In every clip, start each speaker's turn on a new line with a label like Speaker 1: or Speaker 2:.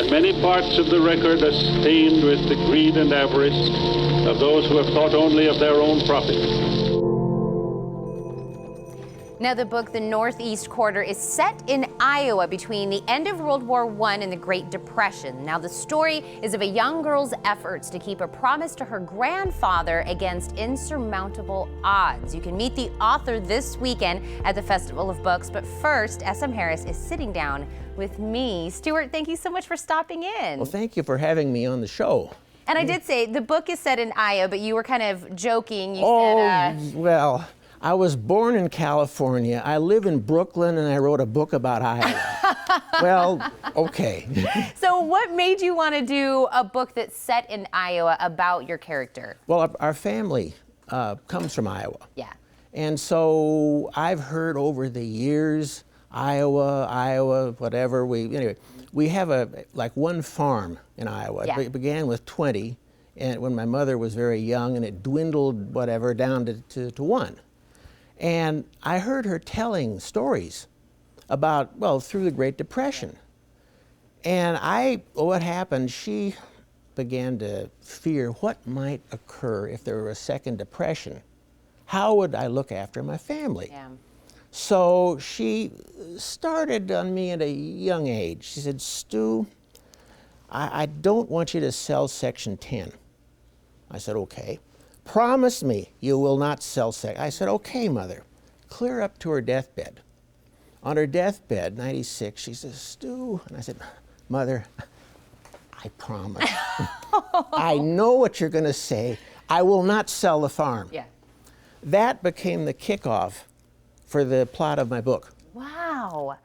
Speaker 1: and many parts of the record are stained with the greed and avarice of those who have thought only of their own profit.
Speaker 2: Now, the book, The Northeast Quarter, is set in Iowa between the end of World War I and the Great Depression. Now, the story is of a young girl's efforts to keep a promise to her grandfather against insurmountable odds. You can meet the author this weekend at the Festival of Books, but first, S.M. Harris is sitting down with me. Stuart, thank you so much for stopping in.
Speaker 3: Well, thank you for having me on the show.
Speaker 2: And I did say the book is set in Iowa, but you were kind of joking. You said,
Speaker 3: well, I was born in California. I live in Brooklyn, and I wrote a book about Iowa. Well, okay.
Speaker 2: So what made you want to do a book that's set in Iowa about your character?
Speaker 3: Well, our family comes from Iowa.
Speaker 2: Yeah.
Speaker 3: And so I've heard over the years, Iowa, whatever. We have one farm in Iowa.
Speaker 2: Yeah.
Speaker 3: It began with 20, and when my mother was very young, and it dwindled, down to one. And I heard her telling stories about, through the Great Depression. And what happened, she began to fear what might occur if there were a second depression. How would I look after my family?
Speaker 2: Yeah.
Speaker 3: So she started on me at a young age. She said, Stu, I don't want you to sell Section 10. I said, okay. Promise me you will not sell sex. I said, okay, Mother. Clear up to her deathbed. On her deathbed, 96, she says, Stu, and I said, Mother, I promise. I know what you're going to say. I will not sell the farm.
Speaker 2: Yeah.
Speaker 3: That became the kickoff for the plot of my book.
Speaker 2: Wow.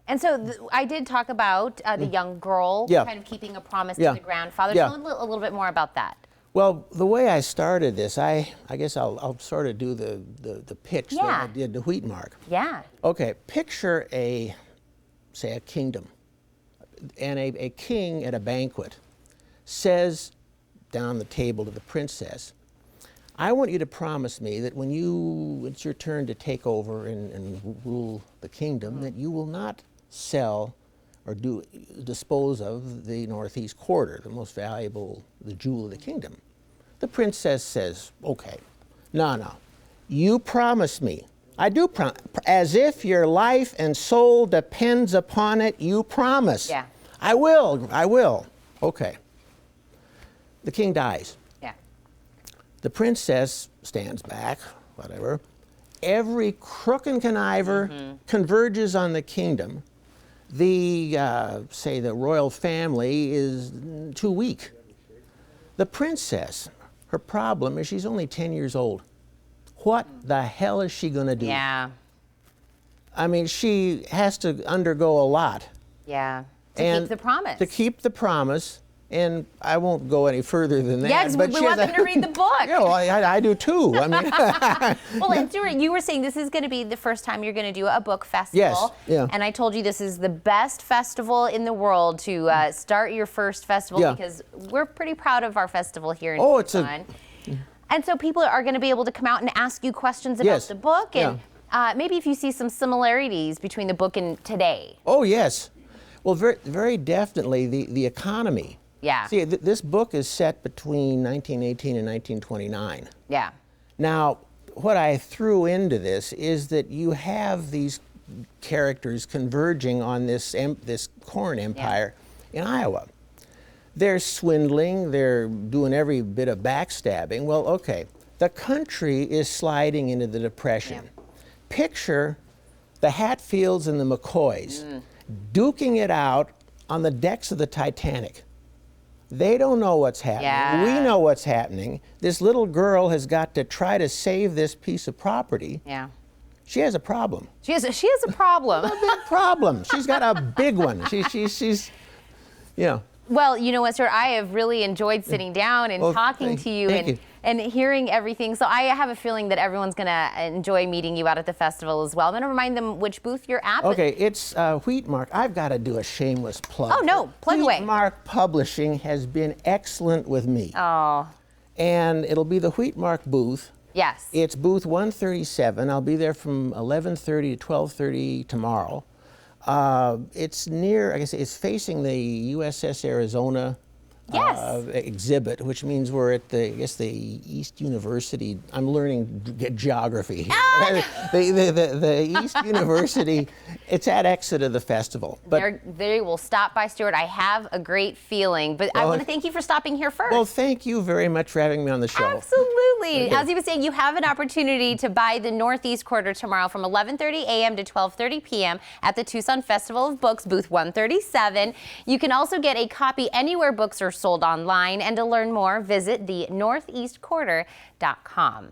Speaker 2: And so I did talk about the young girl kind of keeping a promise to the grandfather.
Speaker 3: Yeah.
Speaker 2: Tell a little bit more about that.
Speaker 3: Well, the way I started this, I guess I'll sort of do the pitch that I did to Wheatmark.
Speaker 2: Yeah.
Speaker 3: Okay, picture say a kingdom, and a king at a banquet says down the table to the princess, I want you to promise me that when it's your turn to take over and rule the kingdom, that you will not sell or dispose of the Northeast Quarter, the most valuable, the jewel of the kingdom. The princess says, okay, no, you promise me. I do promise, as if your life and soul depends upon it, you promise.
Speaker 2: Yeah.
Speaker 3: I will. Okay. The king dies.
Speaker 2: Yeah.
Speaker 3: The princess stands back, whatever. Every crook and conniver converges on the kingdom. The royal family is too weak. The princess, her problem is she's only 10 years old. What the hell is she going to do?
Speaker 2: Yeah.
Speaker 3: I mean, she has to undergo a lot.
Speaker 2: Yeah. To keep the promise.
Speaker 3: To keep the promise. And I won't go any further than that.
Speaker 2: Yes, we want them to read the book.
Speaker 3: I do too. I mean,
Speaker 2: well, and Stuart, you were saying this is going to be the first time you're going to do a book festival.
Speaker 3: Yes. Yeah.
Speaker 2: And I told you this is the best festival in the world to start your first festival because we're pretty proud of our festival here in Tucson. And so people are going to be able to come out and ask you questions about the book, and maybe if you see some similarities between the book and today.
Speaker 3: Oh yes, well, very, very definitely the economy.
Speaker 2: Yeah.
Speaker 3: See, this book is set between 1918 and 1929.
Speaker 2: Yeah.
Speaker 3: Now, what I threw into this is that you have these characters converging on this corn empire in Iowa. They're swindling, they're doing every bit of backstabbing. Well, okay, the country is sliding into the Depression. Yeah. Picture the Hatfields and the McCoys duking it out on the decks of the Titanic. They don't know what's happening.
Speaker 2: Yeah.
Speaker 3: We know what's happening. This little girl has got to try to save this piece of property.
Speaker 2: Yeah.
Speaker 3: She has a problem.
Speaker 2: She has a problem.
Speaker 3: A big problem. She's got a big one. She's, you know.
Speaker 2: Well, you know what, sir? I have really enjoyed sitting down and talking to you and hearing everything. So I have a feeling that everyone's going to enjoy meeting you out at the festival as well. I'm going to remind them which booth you're at.
Speaker 3: Okay, it's Wheatmark. I've got to do a shameless plug.
Speaker 2: Oh, no. Plug away.
Speaker 3: Wheatmark Publishing has been excellent with me.
Speaker 2: Oh.
Speaker 3: And it'll be the Wheatmark booth.
Speaker 2: Yes.
Speaker 3: It's booth 137. I'll be there from 11:30 to 12:30 tomorrow. It's near, I guess, it's facing the USS Arizona
Speaker 2: Yes.
Speaker 3: exhibit, which means we're at the, I guess, the East University. I'm learning geography here. The East University, it's at Exeter, the festival. But
Speaker 2: They will stop by, Stuart. I have a great feeling, but I want to thank you for stopping here first.
Speaker 3: well, thank you very much for having me on the show.
Speaker 2: Absolutely. As he was saying, you have an opportunity to buy the Northeast Quarter tomorrow from 11:30 a.m. to 12:30 p.m. at the Tucson Festival of Books, booth 137. You can also get a copy anywhere books are sold online, and to learn more, visit the northeastquarter.com.